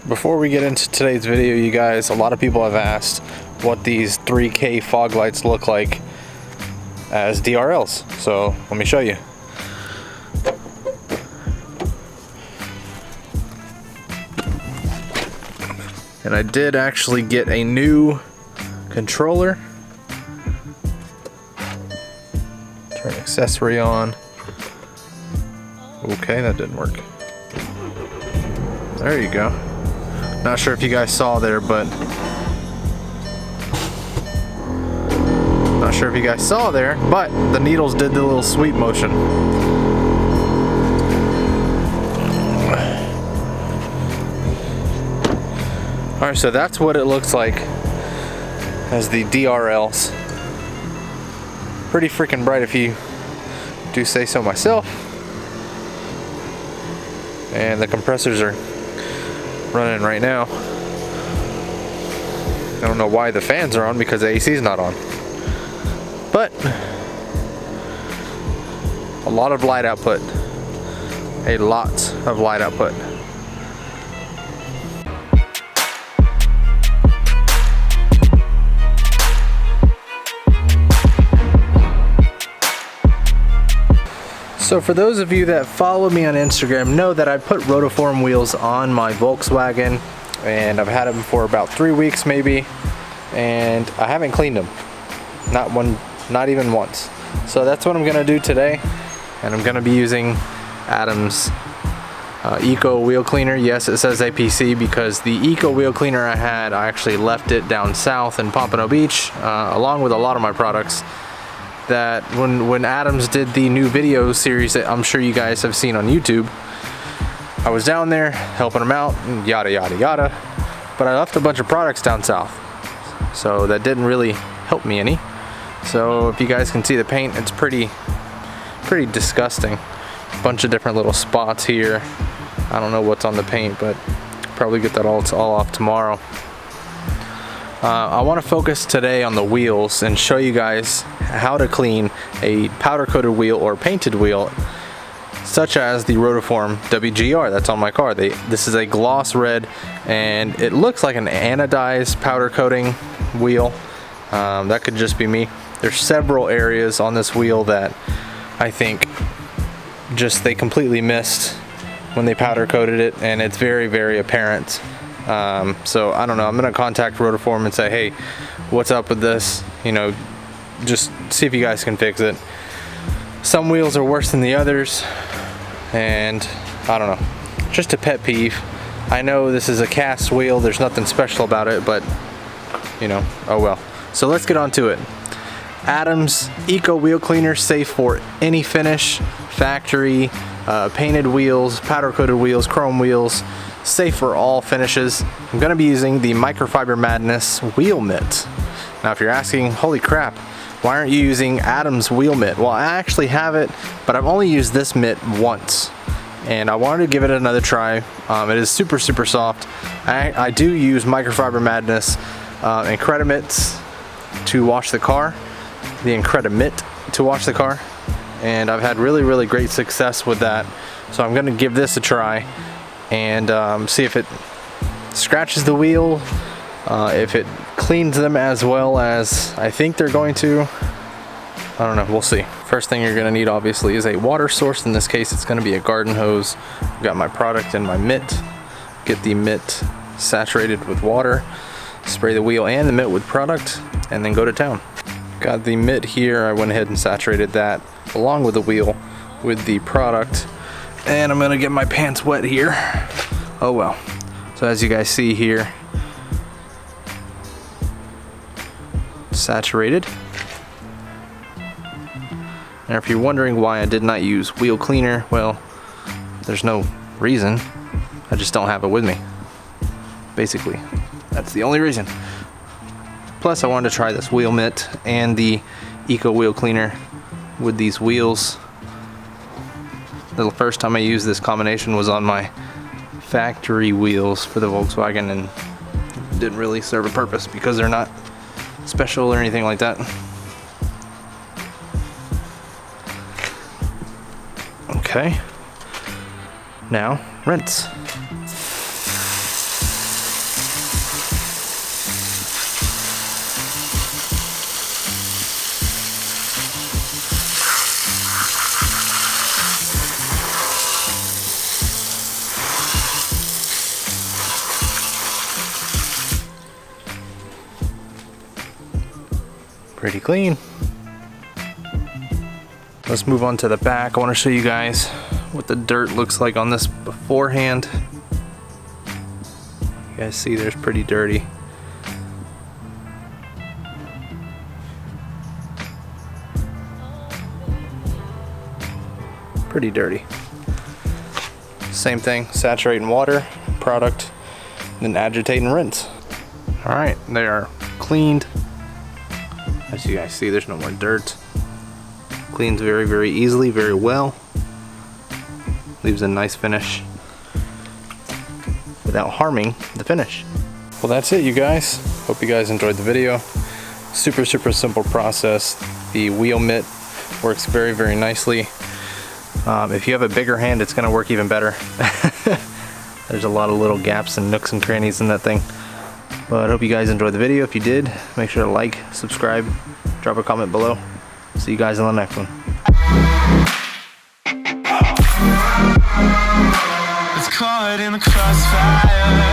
Before we get into today's video, you guys, a lot of people have asked what these 3K fog lights look like as DRLs. So let me show you. And I did actually get a new controller. Turn accessory on. Okay, that didn't work. There you go. Not sure if you guys saw there, but the needles did the little sweep motion. Alright, so that's what it looks like as the DRLs. Pretty freaking bright if you do say so myself. And the compressors are running right now. I don't know why the fans are on because the AC is not on. But a lot of light output. A lot of light output. So for those of you that follow me on Instagram know that I put Rotiform wheels on my Volkswagen, and I've had them for about 3 weeks maybe, and I haven't cleaned them. Not even once. So that's what I'm gonna do today, and I'm gonna be using Adam's Eco Wheel Cleaner. Yes, it says APC because the Eco Wheel Cleaner I had, I actually left it down south in Pompano Beach, along with a lot of my products. That when Adams did the new video series that I'm sure you guys have seen on YouTube, I was down there helping him out and yada yada yada, but I left a bunch of products down south, so that didn't really help me any. So if you guys can see the paint, it's pretty disgusting. Bunch of different little spots here. I don't know what's on the paint, but probably get that all off tomorrow. I want to focus today on the wheels and show you guys how to clean a powder coated wheel or painted wheel, such as the Rotiform WGR that's on my car. This is a gloss red, and it looks like an anodized powder coating wheel. That could just be me. There's several areas on this wheel that I think they completely missed when they powder coated it, and it's very, very apparent. So I don't know, I'm gonna contact Rotiform and say, hey, what's up with this? You know, just see if you guys can fix it. Some wheels are worse than the others, and I don't know, just a pet peeve. I know this is a cast wheel, there's nothing special about it, but you know, oh well. So let's get on to it. Adam's Eco Wheel Cleaner, safe for any finish, factory, painted wheels, powder coated wheels, chrome wheels, safe for all finishes. I'm going to be using the Microfiber Madness Wheel Mitt. Now if you're asking, holy crap, why aren't you using Adam's wheel mitt? Well, I actually have it, but I've only used this mitt once, and I wanted to give it another try. It is super soft. I do use Microfiber Madness IncrediMitts to wash the car, the IncrediMitt to wash the car, and I've had really great success with that. So I'm going to give this a try and see if it scratches the wheel, if it cleans them as well as I think they're going to. I don't know, we'll see. First thing you're going to need obviously is a water source. In this case it's going to be a garden hose. I've got my product in my mitt. Get the mitt saturated with water, spray the wheel and the mitt with product, and then go to town. Got the mitt here, I went ahead and saturated that along with the wheel with the product. And I'm gonna get my pants wet here. Oh well. So as you guys see here, saturated. And if you're wondering why I did not use wheel cleaner, well, there's no reason. I just don't have it with me. Basically, that's the only reason. Plus I wanted to try this wheel mitt and the Eco Wheel Cleaner with these wheels. The first time I used this combination was on my factory wheels for the Volkswagen, and it didn't really serve a purpose because they're not special or anything like that. Okay, now rinse. Pretty clean. Let's move on to the back. I want to show you guys what the dirt looks like on this beforehand. You guys see there's pretty dirty. Pretty dirty. Same thing, saturate in water, product, then agitate and rinse. All right, they are cleaned. As you guys see, there's no more dirt. Cleans very, very easily, very well. Leaves a nice finish without harming the finish. Well, that's it, you guys. Hope you guys enjoyed the video. Super, super simple process. The wheel mitt works very, very nicely. If you have a bigger hand, it's gonna work even better. There's a lot of little gaps and nooks and crannies in that thing. But I hope you guys enjoyed the video. If you did, make sure to like, subscribe, drop a comment below. See you guys in the next one. It's caught in the crossfire.